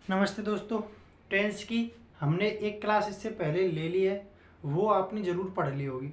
नमस्ते दोस्तों। टेंस की हमने एक क्लास इससे पहले ले ली है, वो आपने ज़रूर पढ़ ली होगी।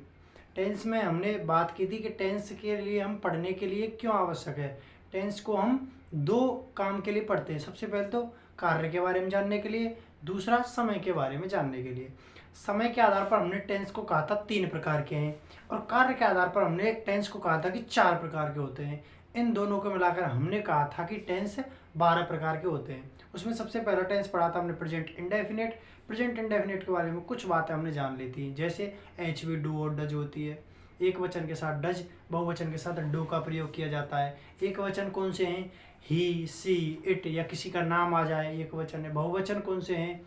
टेंस में हमने बात की थी कि टेंस के लिए हम पढ़ने के लिए क्यों आवश्यक है। टेंस को हम दो काम के लिए पढ़ते हैं। सबसे पहले तो कार्य के बारे में जानने के लिए, दूसरा समय के बारे में जानने के लिए। समय के आधार पर हमने टेंस को कहा था 3 प्रकार के हैं, और कार्य के आधार पर हमने टेंस को कहा था कि 4 प्रकार के होते हैं। इन दोनों को मिलाकर हमने कहा था कि टेंस 12 प्रकार के होते हैं। उसमें सबसे पहला टेंस पढ़ा था हमने प्रेजेंट इंडेफिनिट। प्रेजेंट इंडेफिनिट के बारे में कुछ बातें हमने जान ली थी, जैसे एच वी डू और डज होती है। एक वचन के साथ डज, बहुवचन के साथ डू का प्रयोग किया जाता है। एक वचन कौन से हैं? ही, सी, इट, या किसी का नाम आ जाए एक वचन है। बहुवचन कौन से हैं?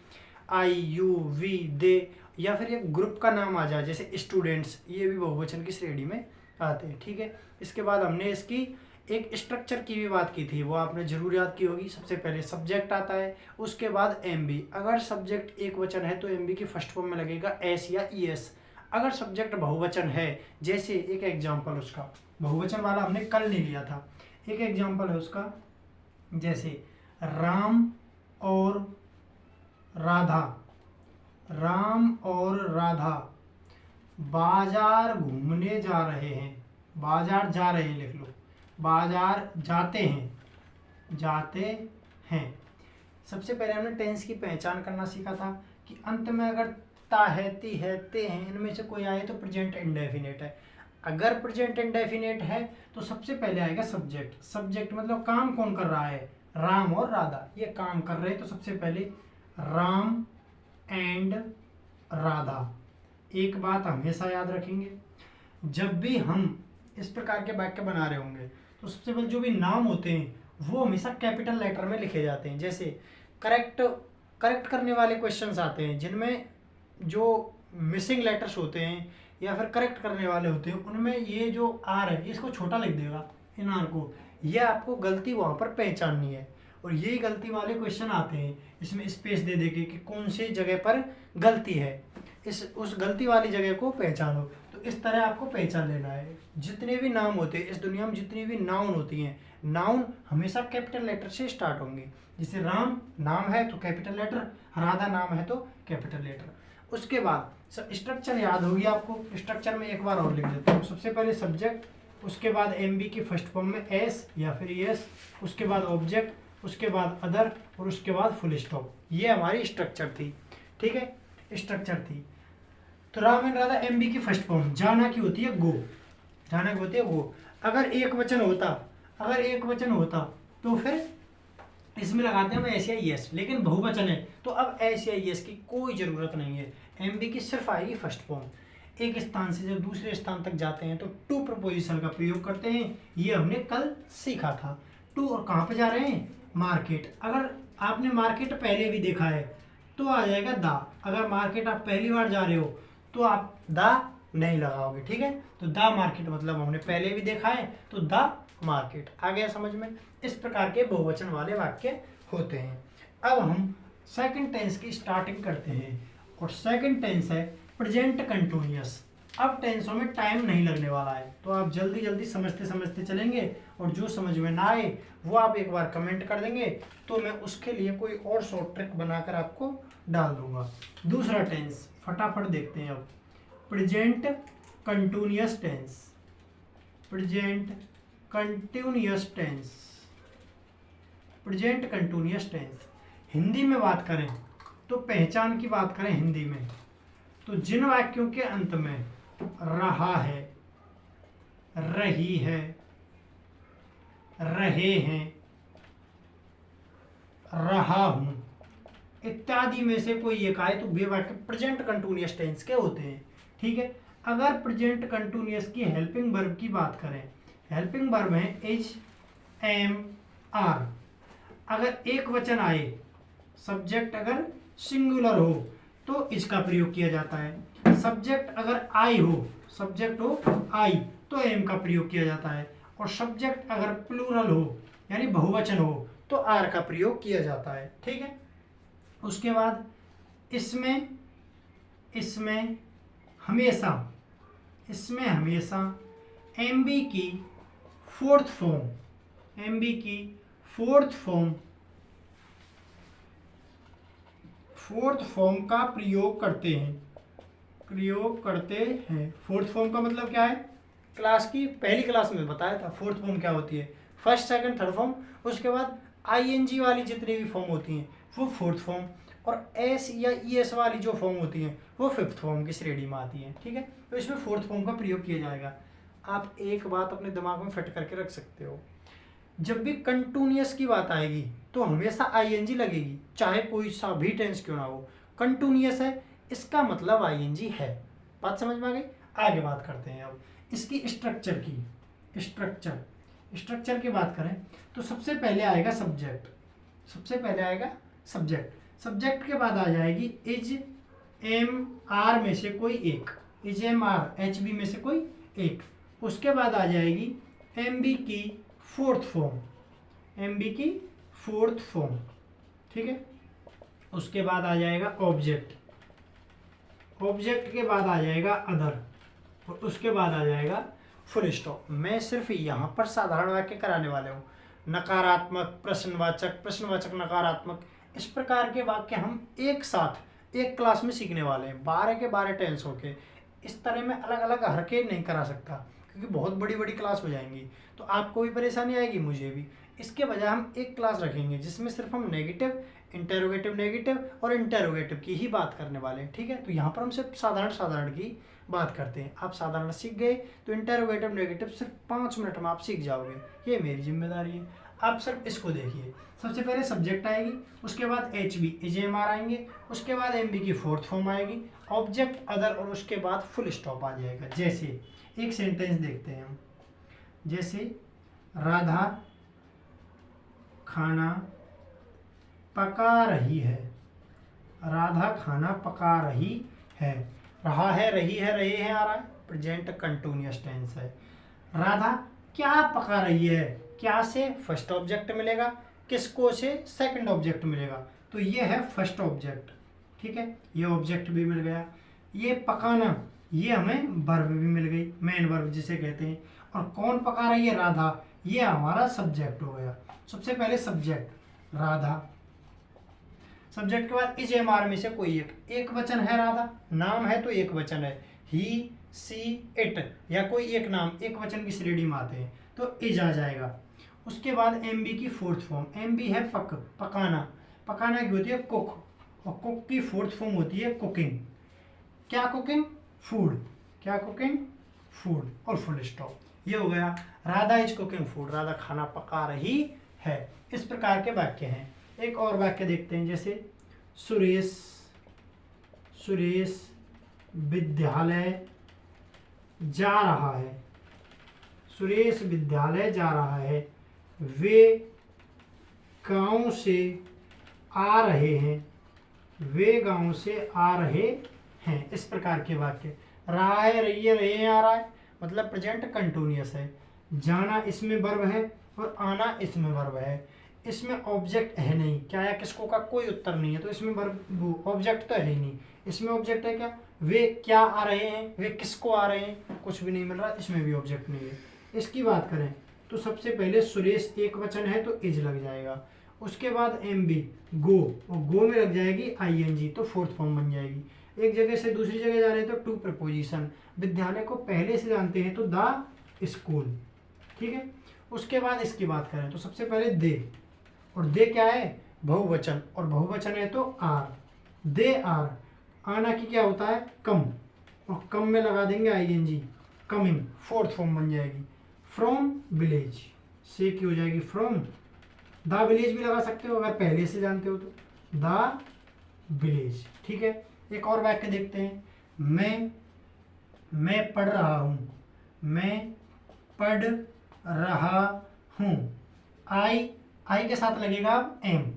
आई, यू, वी, दे, या फिर एक ग्रुप का नाम आ जाए जैसे स्टूडेंट्स, ये भी बहुवचन की श्रेणी में आते हैं। ठीक है, इसके बाद हमने इसकी एक स्ट्रक्चर की भी बात की थी, वो आपने जरूर याद की होगी। सबसे पहले सब्जेक्ट आता है, उसके बाद एम बी। अगर सब्जेक्ट एक वचन है तो एम बी की फर्स्ट फॉर्म में लगेगा एस या ई एस। अगर सब्जेक्ट बहुवचन है, जैसे एक एग्जाम्पल उसका, बहुवचन वाला हमने कल नहीं लिया था, एक एग्जाम्पल है उसका, जैसे राम और राधा। राम और राधा बाजार घूमने जा रहे हैं। बाजार जा रहे हैं लिख लो, बाजार जाते हैं, जाते हैं। सबसे पहले हमने टेंस की पहचान करना सीखा था कि अंत में अगर ता है, ती है, ते हैं, इनमें से कोई आए तो प्रेजेंट इंडेफिनिट है। अगर प्रेजेंट इंडेफिनिट है तो सबसे पहले आएगा सब्जेक्ट। सब्जेक्ट मतलब काम कौन कर रहा है? राम और राधा ये काम कर रहे हैं, तो सबसे पहले राम एंड राधा। एक बात हमेशा याद रखेंगे, जब भी हम इस प्रकार के वाक्य बना रहे होंगे तो सबसे पहले जो भी नाम होते हैं वो हमेशा कैपिटल लेटर में लिखे जाते हैं। जैसे करेक्ट करेक्ट करने वाले क्वेश्चंस आते हैं जिनमें जो मिसिंग लेटर्स होते हैं या फिर करेक्ट करने वाले होते हैं, उनमें ये जो आर है इसको छोटा लिख देगा, इन आर को। ये आपको गलती वहाँ पर पहचाननी है, और यही गलती वाले क्वेश्चन आते हैं इसमें स्पेस दे देके कि कौन सी जगह पर गलती है, उस गलती वाली जगह को पहचानो। तो इस तरह आपको पहचान लेना है। जितने भी नाम होते हैं इस दुनिया में, जितनी भी नाउन होती हैं, नाउन हमेशा कैपिटल लेटर से स्टार्ट होंगे। जैसे राम नाम है तो कैपिटल लेटर, राधा नाम है तो कैपिटल लेटर। उसके बाद स्ट्रक्चर याद होगी आपको। स्ट्रक्चर में एक बार और लिख देता हूँ। सबसे पहले सब्जेक्ट, उसके बाद एम बी की फर्स्ट फॉर्म में एस या फिर एस, उसके बाद ऑब्जेक्ट, उसके बाद अदर, और उसके बाद फुल स्टॉप। ये हमारी स्ट्रक्चर थी। ठीक है, स्ट्रक्चर थी। तो Ram and Radha M B की फर्स्ट फॉर्म, जाना की होती है गो, जाना की होती है गो। अगर एक वचन होता, अगर एक वचन होता तो फिर इसमें लगाते हैं हम एस या यस, लेकिन बहुवचन है तो अब एस या यस की कोई ज़रूरत नहीं है। एम बी की सिर्फ आएगी फर्स्ट फॉर्म। एक स्थान से जब दूसरे स्थान तक जाते हैं तो टू प्रपोजिशन का प्रयोग करते हैं, ये हमने कल सीखा था। टू, और कहाँ पे जा रहे हैं? मार्केट। अगर आपने मार्केट पहले भी देखा है तो आ जाएगा दा। अगर मार्केट आप पहली बार जा रहे हो तो आप दा नहीं लगाओगे। ठीक है, तो दा मार्केट मतलब हमने पहले भी देखा है, तो दा मार्केट आ गया समझ में। इस प्रकार के बहुवचन वाले वाक्य होते हैं। अब हम सेकंड टेंस की स्टार्टिंग करते हैं, और सेकंड टेंस है प्रेजेंट कंटिन्यूअस। अब टेंसों में टाइम नहीं लगने वाला है, तो आप जल्दी जल्दी समझते समझते चलेंगे, और जो समझ में ना आए वो आप एक बार कमेंट कर देंगे तो मैं उसके लिए कोई और शॉर्ट ट्रिक बनाकर आपको डाल दूंगा। दूसरा टेंस फटाफट देखते हैं अब। Present continuous tense, present continuous tense, present continuous tense. Hindi में बात करें तो पहचान की बात करें हिंदी में, तो जिन वाक्यों के अंत में रहा है, रही है, रहे हैं, रहा हूं इत्यादि में से कोई एक आए तो वे वाक्य प्रेजेंट कंटिन्यूअस टेंस के होते हैं। ठीक है, अगर प्रेजेंट कंटिन्यूअस की हेल्पिंग वर्ब की बात करें, हेल्पिंग वर्ब है इज, एम, आर। अगर एक वचन आए, सब्जेक्ट अगर सिंगुलर हो तो इसका प्रयोग किया जाता है। सब्जेक्ट अगर आई हो, सब्जेक्ट हो आई, तो एम का प्रयोग किया जाता है। और सब्जेक्ट अगर प्लूरल हो यानी बहुवचन हो तो आर का प्रयोग किया जाता है। ठीक है, उसके बाद इसमें इसमें हमेशा, इसमें हमेशा एम बी की फोर्थ फॉर्म, एम बी की फोर्थ फॉर्म फोर्थ फॉर्म का प्रयोग करते हैं, फोर्थ फॉर्म का मतलब क्या है, क्लास की पहली क्लास में बताया था फोर्थ फॉर्म क्या होती है, फर्स्ट सेकंड थर्ड फॉर्म, उसके बाद आईएनजी वाली जितनी भी फॉर्म होती हैं वो फोर्थ फॉर्म, और एस या ईएस वाली जो फॉर्म होती हैं वो फिफ्थ फॉर्म की श्रेणी में आती हैं। ठीक है, तो इसमें फोर्थ फॉर्म का प्रयोग किया जाएगा। आप एक बात अपने दिमाग में फिट करके रख सकते हो, जब भी कंटिन्यूअस की बात आएगी तो हमेशा आईएनजी लगेगी, चाहे कोई सा भी टेंस क्यों ना हो। कंटिन्यूअस है इसका मतलब आईएनजी है। बात समझ में आ गई। आगे बात करते हैं अब इसकी स्ट्रक्चर की। स्ट्रक्चर की बात करें तो सबसे पहले आएगा सब्जेक्ट, सब्जेक्ट के बाद आ जाएगी इज एम आर में से कोई एक, is am are H B में से कोई एक। उसके बाद आ जाएगी एम बी की फोर्थ फॉर्म, ठीक है। उसके बाद आ जाएगा ऑब्जेक्ट के बाद आ जाएगा अदर, और उसके बाद आ जाएगा फुल स्टॉप। मैं सिर्फ यहाँ पर साधारण वाक्य कराने वाले हूँ। नकारात्मक, प्रश्नवाचक नकारात्मक, इस प्रकार के वाक्य हम एक साथ एक क्लास में सीखने वाले हैं, 12 के 12 टेंस होके। इस तरह में अलग अलग हरके नहीं करा सकता क्योंकि बहुत बड़ी बड़ी क्लास हो जाएंगी, तो आपको भी परेशानी आएगी, मुझे भी। इसके बजाय हम एक क्लास रखेंगे जिसमें सिर्फ हम नेगेटिव, इंटेरोगेटिव और इंटेरोगेटिव की ही बात करने वाले हैं। ठीक है, तो यहाँ पर हम सिर्फ साधारण की बात करते हैं। आप साधारण सीख गए तो इंटेरोगेटिव नेगेटिव सिर्फ 5 मिनट में आप सीख जाओगे, ये मेरी जिम्मेदारी है। आप सिर्फ इसको देखिए। सबसे पहले सब्जेक्ट आएगी, उसके बाद H B is am are आएंगे, उसके बाद एम बी की फोर्थ फॉर्म आएगी, ऑब्जेक्ट अदर, और उसके बाद फुल स्टॉप आ जाएगा। जैसे एक सेंटेंस देखते हैं हम, जैसे राधा खाना पका रही है, राधा खाना पका रही है, रहा है, रही है, रहे हैं आ रहा है, प्रेजेंट कंटिन्यूअस टेंस है। राधा क्या पका रही है, क्या से फर्स्ट ऑब्जेक्ट मिलेगा, किसको से सेकंड ऑब्जेक्ट मिलेगा, तो ये है फर्स्ट ऑब्जेक्ट। ठीक है, ये ऑब्जेक्ट भी मिल गया। ये पकाना, ये हमें वर्ब भी मिल गई, मेन वर्ब जिसे कहते हैं। और कौन पका रही है, राधा, ये हमारा सब्जेक्ट हो गया। सबसे पहले सब्जेक्ट राधा, सब्जेक्ट के बाद इज एम आर में से कोई एक वचन है, राधा नाम है तो एक वचन है, ही सी इट, या कोई एक नाम एक वचन की श्रेणी में आते हैं तो इज आ जाएगा। उसके बाद एम बी की फोर्थ फॉर्म, एम बी है पकाना की होती है कुक, और कुक की फोर्थ फॉर्म होती है कुकिंग। क्या कुकिंग, फूड, और फुल स्टॉप। ये हो गया Radha is cooking food, Radha खाना पका रही है। इस प्रकार के वाक्य हैं। एक और वाक्य देखते हैं, जैसे सुरेश विद्यालय जा रहा है, सुरेश विद्यालय जा रहा है, वे गांव से आ रहे हैं, वे गांव से आ रहे हैं। इस प्रकार के वाक्य। रहा है, रही है, रहे हैं, आ रहा है, मतलब प्रेजेंट कंटिन्यूअस है। जाना इसमें वर्ब है और आना इसमें वर्ब है। इसमें ऑब्जेक्ट है नहीं, क्या या किसको का कोई उत्तर नहीं है, तो इसमें वर्ब ऑब्जेक्ट तो है ही नहीं। इसमें ऑब्जेक्ट है क्या, वे क्या आ रहे हैं, वे किसको आ रहे हैं, कुछ भी नहीं मिल रहा, इसमें भी ऑब्जेक्ट नहीं है। इसकी बात करें तो सबसे पहले सुरेश एक वचन है तो इज लग जाएगा। उसके बाद एम बी गो, और गो में लग जाएगी आईएनजी, तो फोर्थ फॉर्म बन जाएगी। एक जगह से दूसरी जगह जा रहे हैं तो टू प्रपोजिशन। विद्यालय को पहले से जानते हैं तो द स्कूल। ठीक है, उसके बाद इसकी बात करें तो सबसे पहले दे, और दे क्या है, बहुवचन, और बहुवचन है तो आर, दे आर। आना की क्या होता है, कम, और कम में लगा देंगे आईएनजी, कमिंग, फोर्थ फॉर्म बन जाएगी। फ्रॉम विलेज, से की हो जाएगी फ्रॉम, द विलेज भी लगा सकते हो अगर पहले से जानते हो तो, द विलेज। ठीक है, एक और वाक्य देखते हैं, मैं पढ़ रहा हूँ, मैं पढ़ रहा हूँ। आई के साथ लगेगा एम,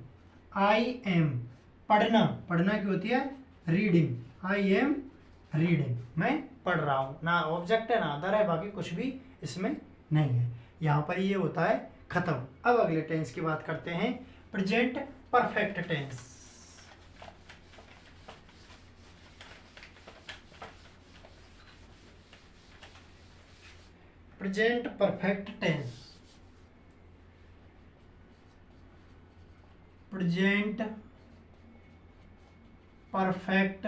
आई एम, पढ़ना की होती है रीडिंग, आई एम रीडिंग, मैं पढ़ रहा हूँ। ना ऑब्जेक्ट है ना अदर है, बाकी कुछ भी इसमें नहीं है। यहाँ पर ये होता है खत्म। अब अगले टेंस की बात करते हैं, present perfect tense. Present perfect tense, present perfect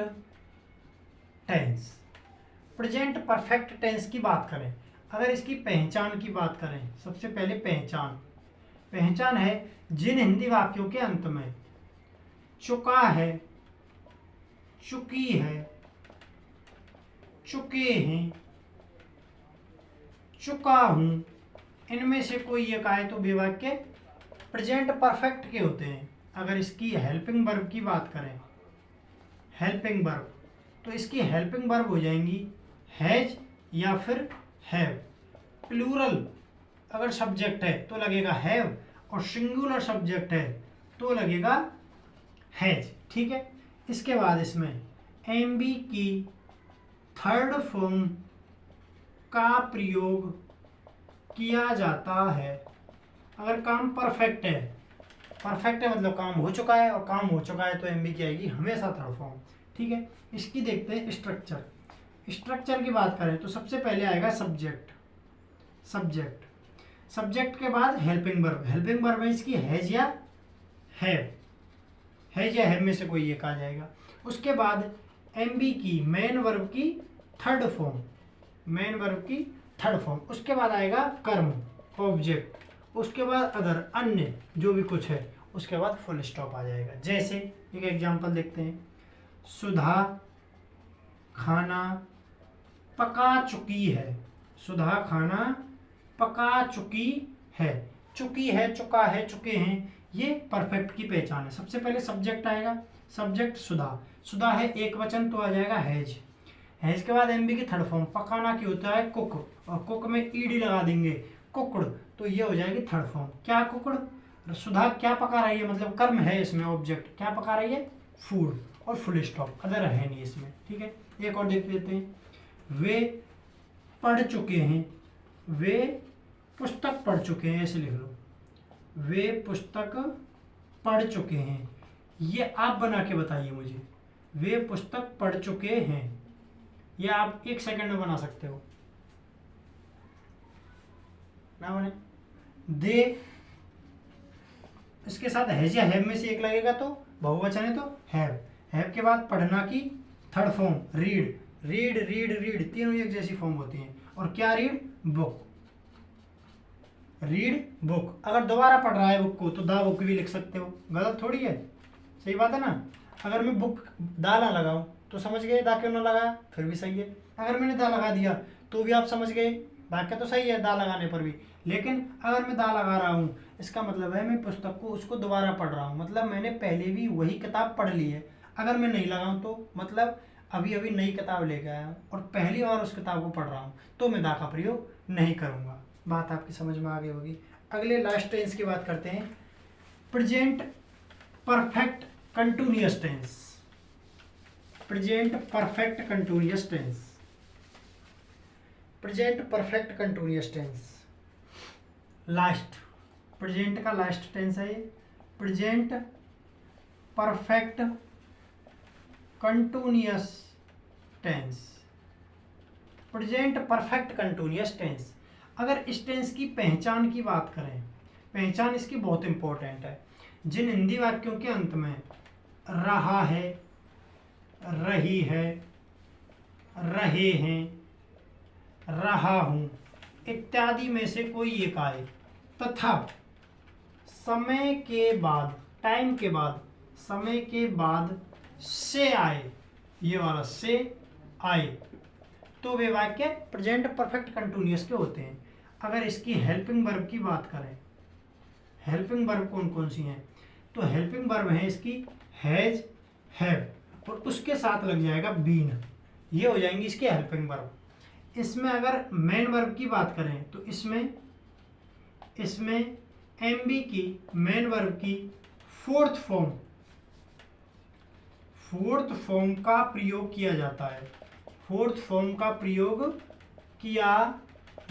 tense. Present perfect tense की बात करें, अगर इसकी पहचान की बात करें, सबसे पहले पहचान है जिन हिंदी वाक्यों के अंत में चुका है, चुकी है, चुके हैं, चुका हूं, इनमें से कोई एक आए तो वे वाक्य प्रेजेंट परफेक्ट के होते हैं। अगर इसकी हेल्पिंग वर्ब की बात करें, हेल्पिंग वर्ब, तो इसकी हेल्पिंग वर्ब हो जाएंगी हैज या फिर हैव। प्लूरल अगर सब्जेक्ट है तो लगेगा हैव, और सिंगुलर सब्जेक्ट है तो लगेगा हैज। ठीक है। इसके बाद इसमें एमबी की थर्ड फॉर्म का प्रयोग किया जाता है अगर काम परफेक्ट है। परफेक्ट है मतलब काम हो चुका है, और काम हो चुका है तो एमबी की आएगी हमेशा थर्ड फॉर्म। ठीक है। इसकी देखते हैं स्ट्रक्चर। स्ट्रक्चर की बात करें तो सबसे पहले आएगा सब्जेक्ट। सब्जेक्ट के बाद हेल्पिंग वर्ब। हेल्पिंग वर्ब है इसकी हैज या हैव, हैज या हैव में से कोई एक आ जाएगा। उसके बाद एमबी की मेन वर्ब की थर्ड फॉर्म, मेन वर्ब की थर्ड फॉर्म। उसके बाद आएगा कर्म, ऑब्जेक्ट। उसके बाद अदर, अन्य, जो भी कुछ है। उसके बाद फुल स्टॉप आ जाएगा। जैसे एक एग्जांपल देखते हैं, सुधा खाना पका चुकी है। सुधा खाना पका चुकी है। चुकी है, चुका है, चुके हैं, ये परफेक्ट की पहचान है। सबसे पहले सब्जेक्ट आएगा, सब्जेक्ट सुधा, सुधा है एक वचन तो आ जाएगा हैज। हैज के बाद एमबी की थर्ड फॉर्म, पकाना की होता है कुक, और कुक में ईडी लगा देंगे, कुकड़, तो ये हो जाएगी थर्ड फॉर्म। क्या कुकड़? सुधा क्या पका रही है, मतलब कर्म है इसमें, ऑब्जेक्ट क्या पका रही है, फूड, और फुल स्टॉप, अदर है नहीं इसमें। ठीक है। एक और देख लेते हैं, वे पढ़ चुके हैं, वे पुस्तक पढ़ चुके हैं, ऐसे लिख लो, वे पुस्तक पढ़ चुके हैं। ये आप बना के बताइए मुझे, वे पुस्तक पढ़ चुके हैं, ये आप एक सेकंड में बना सकते हो ना बने। दे, इसके साथ हैज या हैव में से एक लगेगा तो बहुवचन है तो हैव। हैव के बाद पढ़ना की third form read, read read read, तीनों एक जैसी फॉर्म होती हैं। और क्या रीड, बुक, रीड बुक। अगर दोबारा पढ़ रहा है बुक को तो द बुक भी लिख सकते हो, गलत थोड़ी है, सही बात है ना। अगर मैं बुक दा ना लगाऊं तो समझ गए दा क्यों ना लगाया, फिर भी सही है। अगर मैंने दा लगा दिया तो भी आप समझ गए, वाक्य तो सही है दा लगाने पर भी। लेकिन अगर मैं दा लगा रहा हूँ, इसका मतलब है मैं पुस्तक को उसको दोबारा पढ़ रहा हूँ, मतलब मैंने पहले भी वही किताब पढ़ ली है। अगर मैं नहीं लगाऊँ तो मतलब अभी अभी नई किताब लेकर आया हूँ और पहली बार उस किताब को पढ़ रहा हूँ, तो मैं दा का प्रयोग नहीं करूँगा। बात आपकी समझ में आ गई होगी। अगले लास्ट टेंस की बात करते हैं, present perfect continuous tense. Present perfect continuous tense, present perfect continuous tense, last, present का लास्ट टेंस है ये, present perfect continuous tense. Present perfect continuous tense, अगर इस टेंस की पहचान की बात करें, पहचान इसकी बहुत इंपॉर्टेंट है। जिन हिंदी वाक्यों के अंत में रहा है, रही है, रहे हैं, रहा हूं इत्यादि में से कोई एक आए तथा समय के बाद, टाइम के बाद, समय के बाद से आए, ये वाला से आए, तो वे वाक्य प्रेजेंट परफेक्ट कंटिन्यूअस के होते हैं। अगर इसकी हेल्पिंग वर्ब की बात करें, हेल्पिंग वर्ब कौन कौन सी हैं, तो हेल्पिंग वर्ब है इसकी हैज, हैव, और उसके साथ लग जाएगा बीन, ये हो जाएंगी इसकी हेल्पिंग वर्ब। इसमें अगर मेन वर्ब की बात करें तो इसमें एमबी की मेन वर्ब की फोर्थ फॉर्म का प्रयोग किया जाता है, फोर्थ फॉर्म का प्रयोग किया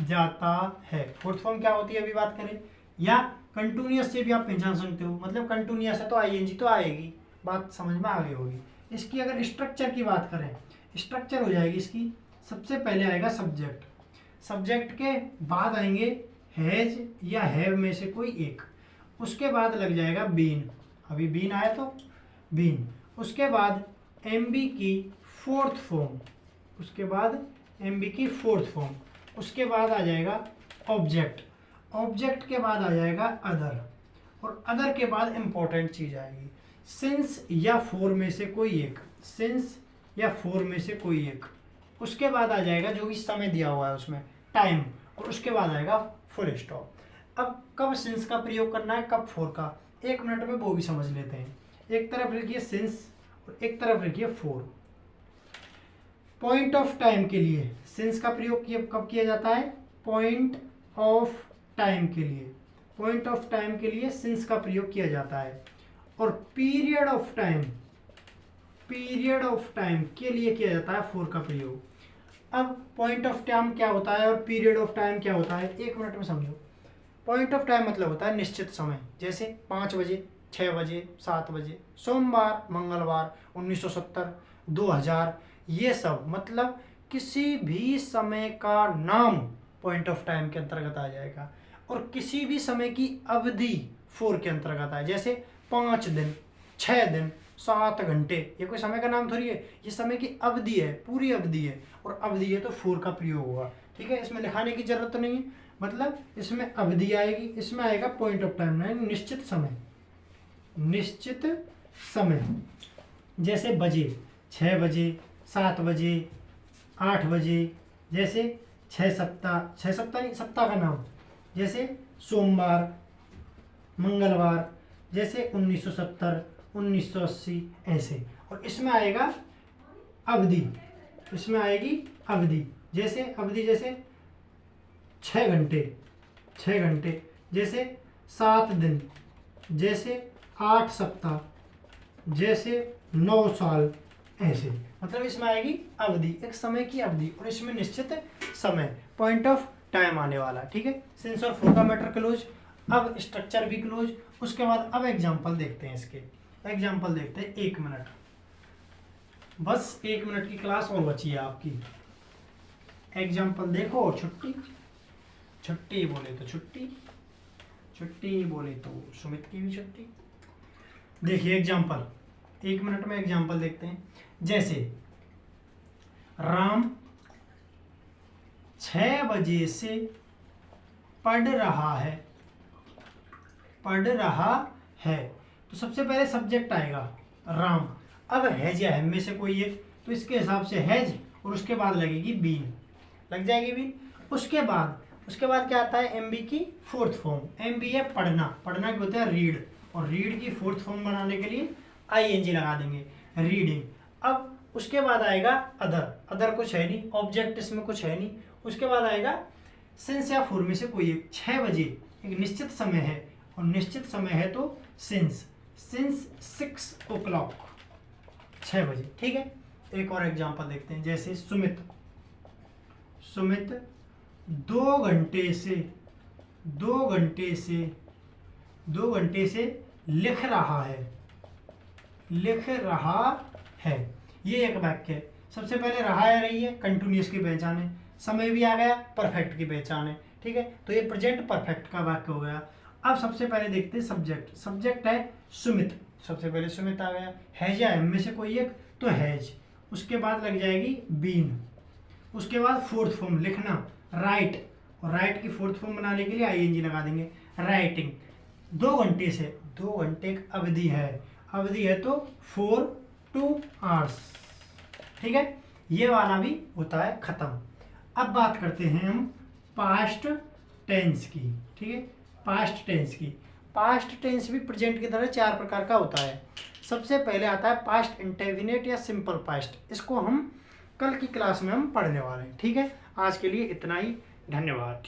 जाता है। फोर्थ फॉर्म क्या होती है अभी बात करें, या कंटिन्यूअस से भी आप पहचान सकते हो, मतलब कंटिन्यूअस है तो आईएनजी तो आएगी, बात समझ में आ गई होगी। इसकी अगर स्ट्रक्चर की बात करें, स्ट्रक्चर हो जाएगी इसकी, सबसे पहले आएगा सब्जेक्ट, सब्जेक्ट के बाद आएंगे हैज या हैव में से कोई एक, उसके बाद लग जाएगा बीन, अभी बीन आया तो बीन, उसके बाद एमबी की फोर्थ फॉर्म, उसके बाद एमबी की फोर्थ फॉर्म, उसके बाद आ जाएगा ऑब्जेक्ट, ऑब्जेक्ट के बाद आ जाएगा अदर, और अदर के बाद इंपॉर्टेंट चीज आएगी सिंस या फोर में से कोई एक, सिंस या फोर में से कोई एक, उसके बाद आ जाएगा जो भी समय दिया हुआ है उसमें टाइम, और उसके बाद आएगा फुल स्टॉप। अब कब सिंस का प्रयोग करना है, कब फोर का, 1 मिनट में वो भी समझ लेते हैं। एक तरफ लिखिए सिंस और एक तरफ लिखिए फोर। पॉइंट ऑफ टाइम के लिए सिंस का प्रयोग कब किया जाता है, पॉइंट ऑफ टाइम के लिए, पॉइंट ऑफ टाइम के लिए सिंस का प्रयोग किया जाता है। और period of time, period of time के लिए किया जाता है फोर का प्रयोग। अब पॉइंट ऑफ टाइम क्या होता है और पीरियड ऑफ टाइम क्या होता है, 1 मिनट में समझो। पॉइंट ऑफ टाइम मतलब होता है निश्चित समय, जैसे 5 बजे, 6 बजे, 7 बजे, सोमवार, मंगलवार, 1970, 2000, ये सब मतलब किसी भी समय का नाम पॉइंट ऑफ टाइम के अंतर्गत आ जाएगा। और किसी भी समय की अवधि फोर के अंतर्गत आए, जैसे 5 दिन, 6 दिन, 7 घंटे, ये कोई समय का नाम थोड़ी है, ये समय की अवधि है, पूरी अवधि है, और अवधि है तो फोर का प्रयोग होगा। ठीक है, इसमें लिखाने की जरूरत नहीं है, मतलब इसमें अवधि आएगी, इसमें आएगा पॉइंट ऑफ टाइम, निश्चित समय, निश्चित समय। जैसे बजे, 6 बजे, 7 बजे, 8 बजे, जैसे 6 सप्ताह, 6 सप्ताह नहीं, सप्ताह का नाम, जैसे सोमवार, मंगलवार, जैसे 1970, 1980, ऐसे। और इसमें आएगा अवधि, इसमें आएगी अवधि, जैसे अवधि जैसे 6 घंटे, 6 घंटे, जैसे 7 दिन, जैसे 8 सप्ताह, जैसे 9 साल, ऐसे। मतलब इसमें आएगी अवधि, एक समय की अवधि, और इसमें निश्चित समय, पॉइंट ऑफ टाइम आने वाला। ठीक है, सिंस और फोर का मैटर क्लोज। अब स्ट्रक्चर भी क्लोज। उसके बाद अब एग्जांपल देखते हैं, इसके एग्जांपल देखते हैं। 1 मिनट, बस 1 मिनट की क्लास और बची है आपकी। एग्जांपल देखो। छुट्टी, छुट्टी बोले तो छुट्टी, छुट्टी बोले तो सुमित की भी छुट्टी। देखिए एग्जांपल, 1 मिनट में एग्जांपल देखते हैं। जैसे राम 6 बजे से पढ़ रहा है, पढ़ रहा है, तो सबसे पहले सब्जेक्ट आएगा राम। अब हैज या हैम में से कोई एक, तो इसके हिसाब से हैज, और उसके बाद लगेगी बीन, लग जाएगी बीन। उसके बाद क्या आता है, एमबी की फोर्थ फॉर्म। एमबी है पढ़ना, पढ़ना क्या होता है रीड, और रीड की फोर्थ फॉर्म बनाने के लिए आईएनजी लगा देंगे, रीडिंग। अब उसके बाद आएगा अदर, अदर कुछ है नहीं, ऑब्जेक्ट इसमें कुछ है नहीं। उसके बाद आएगा सिंस या फोर में से कोई एक। 6 बजे एक निश्चित समय है, और निश्चित समय है तो सिंस, सिंस 6 o'clock, 6 बजे। ठीक है, एक और एग्जांपल देखते हैं। जैसे सुमित, सुमित 2 घंटे से, 2 घंटे से, 2 घंटे से लिख रहा है, लिख रहा है। ये एक वाक्य है। सबसे पहले रहा है, रही है, कंटिन्यूअस की पहचान है, समय भी आ गया, परफेक्ट की पहचान है। ठीक है, तो ये प्रेजेंट परफेक्ट का वाक्य हो गया। अब सबसे पहले देखते हैं सब्जेक्ट। सब्जेक्ट है सुमित, सबसे पहले सुमित आ गया। हैज या एम में से कोई एक, तो हैज। उसके बाद लग जाएगी बीन। उसके बाद फोर्थ फॉर्म लिखना, राइट, और राइट की फोर्थ फॉर्म बनाने के लिए आईएनजी लगा देंगे, राइटिंग। 2 घंटे से, 2 घंटे एक अवधि है, अवधि है तो 4 2 hours। ठीक है, ये वाला भी होता है खत्म। अब बात करते हैं हम पास्ट टेंस की। ठीक है, पास्ट टेंस की। पास्ट टेंस भी प्रेजेंट की तरह 4 प्रकार का होता है। सबसे पहले आता है पास्ट इंडेफिनिट या सिंपल पास्ट। इसको हम कल की क्लास में हम पढ़ने वाले हैं। ठीक है, आज के लिए इतना ही, धन्यवाद।